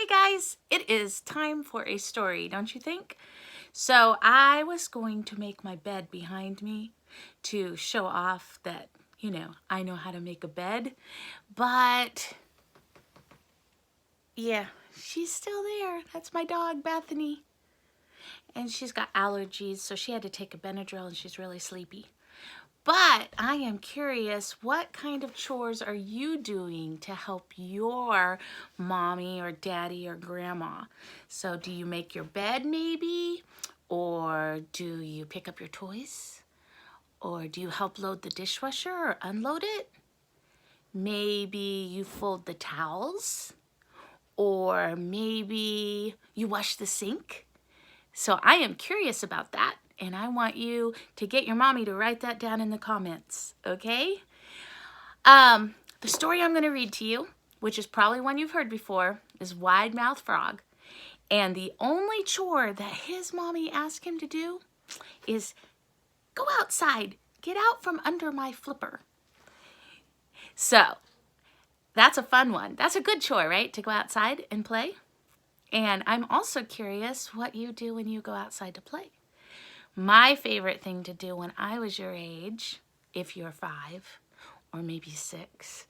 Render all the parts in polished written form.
Hey guys, it is time for a story, don't you think? So I was going to make my bed behind me to show off that, I know how to make a bed, but yeah, she's still there. That's my dog, Bethany. And she's got allergies, so she had to take a Benadryl and she's really sleepy. But I am curious, what kind of chores are you doing to help your mommy or daddy or grandma? So do you make your bed maybe? Or do you pick up your toys? Or do you help load the dishwasher or unload it? Maybe you fold the towels? Or maybe you wash the sink? So I am curious about that, and I want you to get your mommy to write that down in the comments, okay? The story I'm going to read to you, which is probably one you've heard before, is Wide Mouth Frog. And the only chore that his mommy asked him to do is go outside, get out from under my flipper. So that's a fun one. That's a good chore, right? To go outside and play. And I'm also curious what you do when you go outside to play. My favorite thing to do when I was your age, if you're 5 or maybe 6,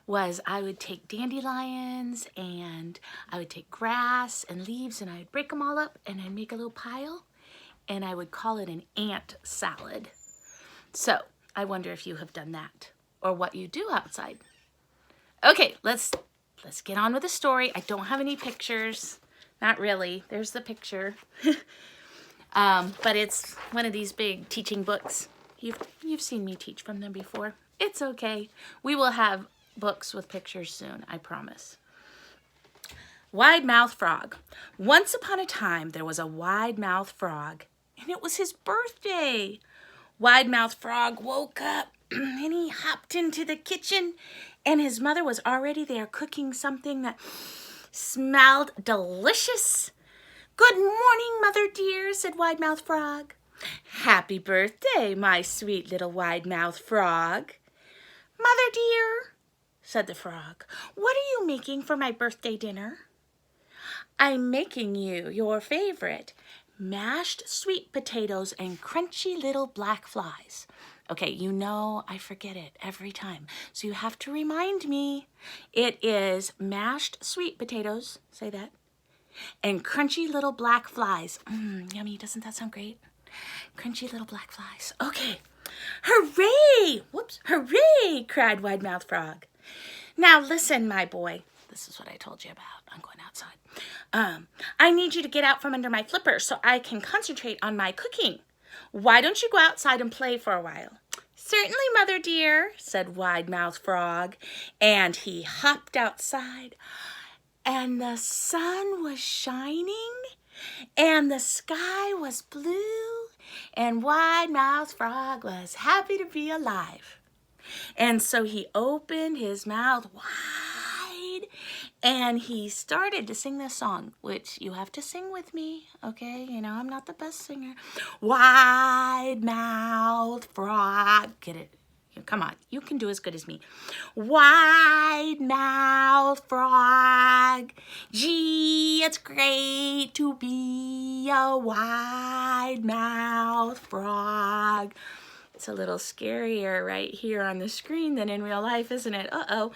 was I would take dandelions and I would take grass and leaves and I would break them all up and I'd make a little pile and I would call it an ant salad. So I wonder if you have done that or what you do outside. Okay, let's get on with the story. I don't have any pictures. Not really. There's the picture. But it's one of these big teaching books. You've seen me teach from them before. It's okay. We will have books with pictures soon, I promise. Wide Mouth Frog. Once upon a time, there was a Wide Mouth Frog, and it was his birthday. Wide Mouth Frog woke up and he hopped into the kitchen, and his mother was already there cooking something that smelled delicious. Good morning, Mother dear, said Wide Mouth Frog. Happy birthday, my sweet little Wide Mouth Frog. Mother dear, said the frog, what are you making for my birthday dinner? I'm making you your favorite, mashed sweet potatoes and crunchy little black flies. Okay, you know I forget it every time, so you have to remind me. It is mashed sweet potatoes, say that, and crunchy little black flies. Yummy, doesn't that sound great? Crunchy little black flies. Okay. Hooray! Whoops, hooray! Cried Wide Mouth Frog. Now listen, my boy. This is what I told you about. I'm going outside. I need you to get out from under my flipper so I can concentrate on my cooking. Why don't you go outside and play for a while? Certainly, Mother dear, said Wide Mouth Frog, and he hopped outside. And the sun was shining, and the sky was blue, and Wide Mouth Frog was happy to be alive. And so he opened his mouth wide, and he started to sing this song, which you have to sing with me, okay? You know, I'm not the best singer. Wide Mouth Frog. Get it? Come on, you can do as good as me. Wide Mouth Frog, gee, it's great to be a wide mouth frog. It's a little scarier right here on the screen than in real life, isn't it? Uh-oh.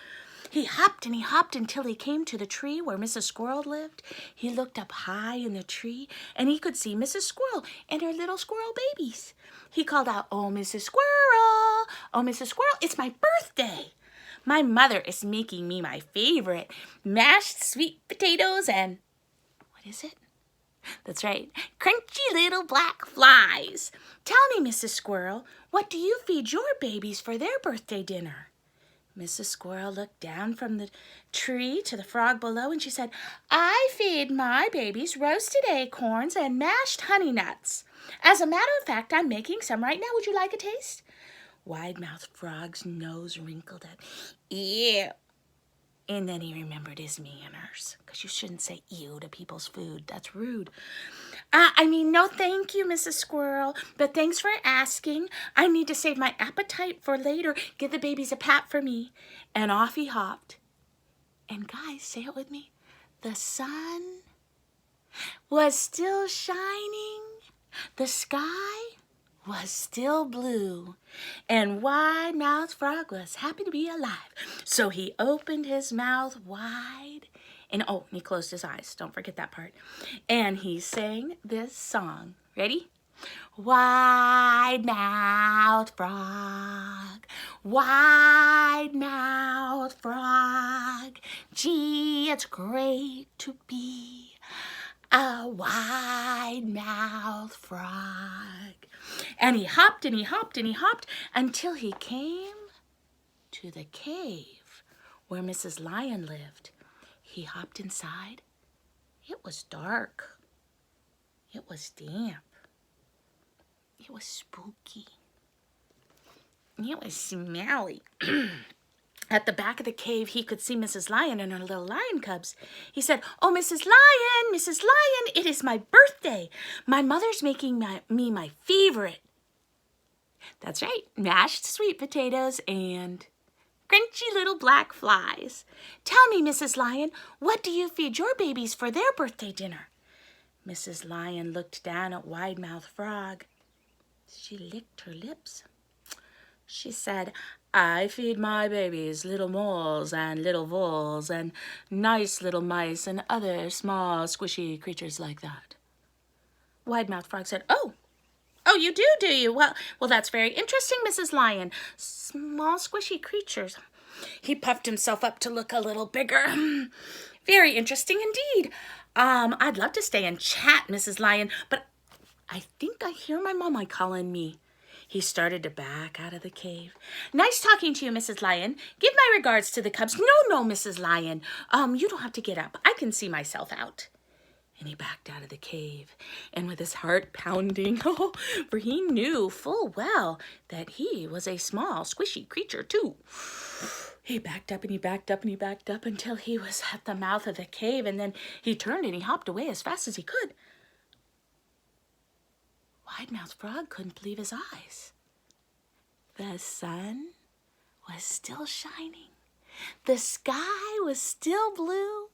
He hopped and he hopped until he came to the tree where Mrs. Squirrel lived. He looked up high in the tree and he could see Mrs. Squirrel and her little squirrel babies. He called out, "Oh, Mrs. Squirrel! Oh, Mrs. Squirrel, it's my birthday! My mother is making me my favorite mashed sweet potatoes and..." What is it? That's right, crunchy little black flies. Tell me, Mrs. Squirrel, what do you feed your babies for their birthday dinner? Mrs. Squirrel looked down from the tree to the frog below and she said, I feed my babies roasted acorns and mashed honey nuts. As a matter of fact, I'm making some right now. Would you like a taste? Wide Mouth Frog's nose wrinkled up. Ew. And then he remembered his manners, because you shouldn't say ew to people's food. That's rude. No thank you, Mrs. Squirrel, but thanks for asking. I need to save my appetite for later. Give the babies a pat for me. And off he hopped. And guys, say it with me. The sun was still shining. The sky was still blue. And Wide-Mouthed Frog was happy to be alive. So he opened his mouth wide. And he closed his eyes. Don't forget that part. And he sang this song. Ready? Wide-mouthed frog, wide-mouthed frog, gee, it's great to be a wide-mouthed frog. And he hopped and he hopped and he hopped until he came to the cave where Mrs. Lion lived. He hopped inside. It was dark. It was damp. It was spooky. It was smelly. At the back of the cave, he could see Mrs. Lion and her little lion cubs. He said, "Oh, Mrs. Lion, it is my birthday. My mother's making me my favorite." That's right, mashed sweet potatoes and crunchy little black flies. "Tell me, Mrs. Lion, what do you feed your babies for their birthday dinner?" Mrs. Lion looked down at Wide-Mouthed Frog. She licked her lips. She said, "I feed my babies little moles and little voles and nice little mice and other small squishy creatures like that." Wide-Mouthed Frog said, Oh, you do you? Well, that's very interesting, Mrs. Lion. Small squishy creatures." He puffed himself up to look a little bigger. "Very interesting indeed. I'd love to stay and chat, Mrs. Lion, but I think I hear my mama calling me." He started to back out of the cave. "Nice talking to you, Mrs. Lion. Give my regards to the cubs." No, Mrs. Lion. You don't have to get up. I can see myself out." And he backed out of the cave. And with his heart pounding, for he knew full well that he was a small, squishy creature too. He backed up and he backed up and he backed up until he was at the mouth of the cave. And then he turned and he hopped away as fast as he could. Wide-Mouthed Frog couldn't believe his eyes. The sun was still shining. The sky was still blue.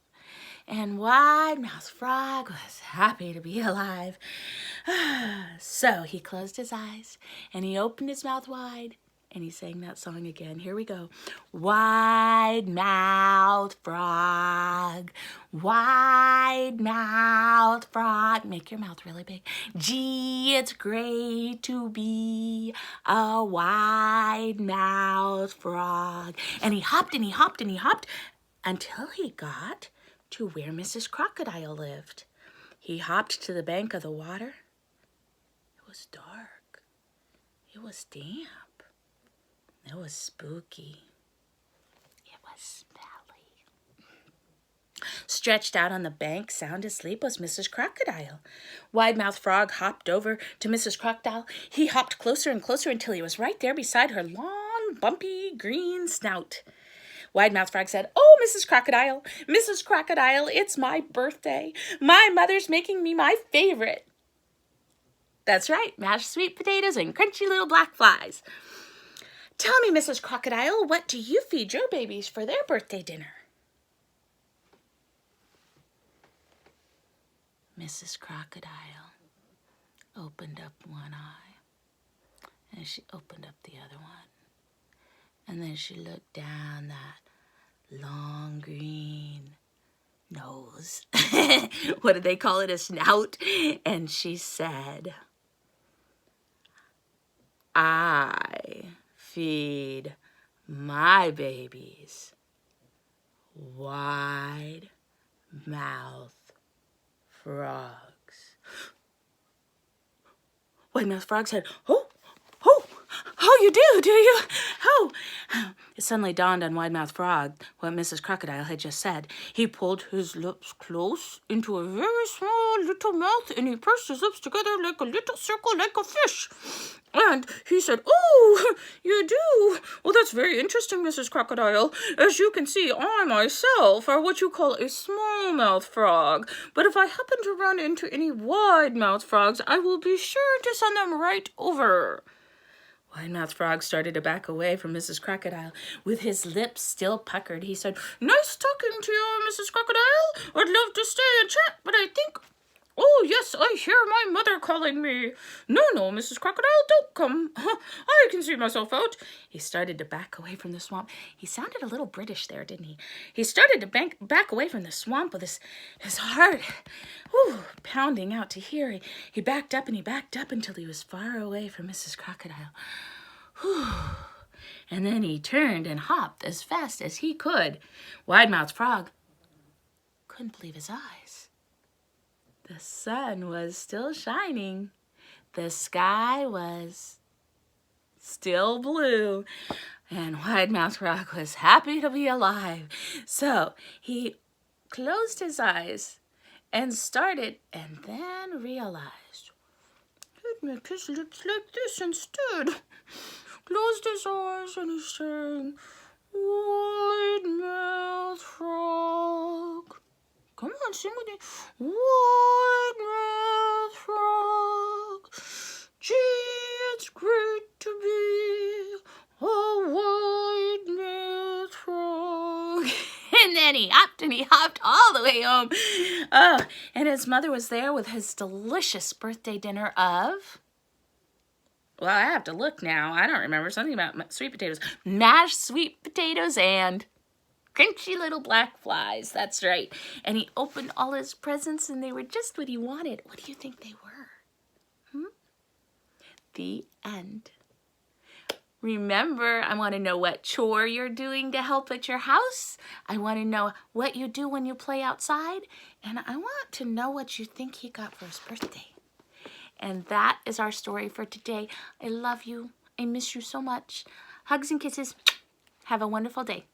And Wide-Mouthed Frog was happy to be alive. So he closed his eyes and he opened his mouth wide. And he sang that song again. Here we go. Wide-Mouthed Frog, wide-mouthed frog. Make your mouth really big. Gee, it's great to be a wide-mouthed frog. And he hopped and he hopped and he hopped until he got to where Mrs. Crocodile lived. He hopped to the bank of the water. It was dark. It was damp. It was spooky. It was smelly. Stretched out on the bank, sound asleep, was Mrs. Crocodile. Wide-Mouthed Frog hopped over to Mrs. Crocodile. He hopped closer and closer until he was right there beside her long, bumpy, green snout. Wide-Mouthed Frog said, "Oh, Mrs. Crocodile, it's my birthday. My mother's making me my favorite." That's right, mashed sweet potatoes and crunchy little black flies. "Tell me, Mrs. Crocodile, what do you feed your babies for their birthday dinner?" Mrs. Crocodile opened up one eye, and she opened up the other one. And then she looked down that long green nose. What do they call it? A snout? And she said, "I feed my babies wide-mouthed frogs." Wide-Mouthed Frog said, Oh, you do you? Oh. It suddenly dawned on Wide-Mouthed Frog what Mrs. Crocodile had just said. He pulled his lips close into a very small little mouth and he pursed his lips together like a little circle like a fish. And he said, "Oh, you do? Well, that's very interesting, Mrs. Crocodile. As you can see, I myself are what you call a small-mouthed frog. But if I happen to run into any wide-mouthed frogs, I will be sure to send them right over." Wide-mouthed Frog started to back away from Mrs. Crocodile. With his lips still puckered, he said, "Nice talking to you, Mrs. Crocodile. I'd love to stay and chat, but I think... Oh, yes, I hear my mother calling me. No, Mrs. Crocodile, don't come. I can see myself out." He started to back away from the swamp. He sounded a little British there, didn't he? He started to back away from the swamp with his heart pounding out to here. He backed up and he backed up until he was far away from Mrs. Crocodile. And then he turned and hopped as fast as he could. Wide-mouthed Frog couldn't believe his eyes. The sun was still shining. The sky was still blue. And Wide-mouthed Frog was happy to be alive. So he closed his eyes and started, and then realized, "I'd make his lips like this instead." Closed his eyes and he sang, "Wide-mouthed Frog." Come on, sing with me. "Wide-mouthed Frog, gee, it's great to be a wide-mouthed frog." And then he hopped all the way home. Oh, and his mother was there with his delicious birthday dinner of... Well, I have to look now. I don't remember. Something about sweet potatoes. Mashed sweet potatoes and crunchy little black flies. That's right. And he opened all his presents and they were just what he wanted. What do you think they were? The end. Remember, I want to know what chore you're doing to help at your house. I want to know what you do when you play outside. And I want to know what you think he got for his birthday. And that is our story for today. I love you. I miss you so much. Hugs and kisses. Have a wonderful day.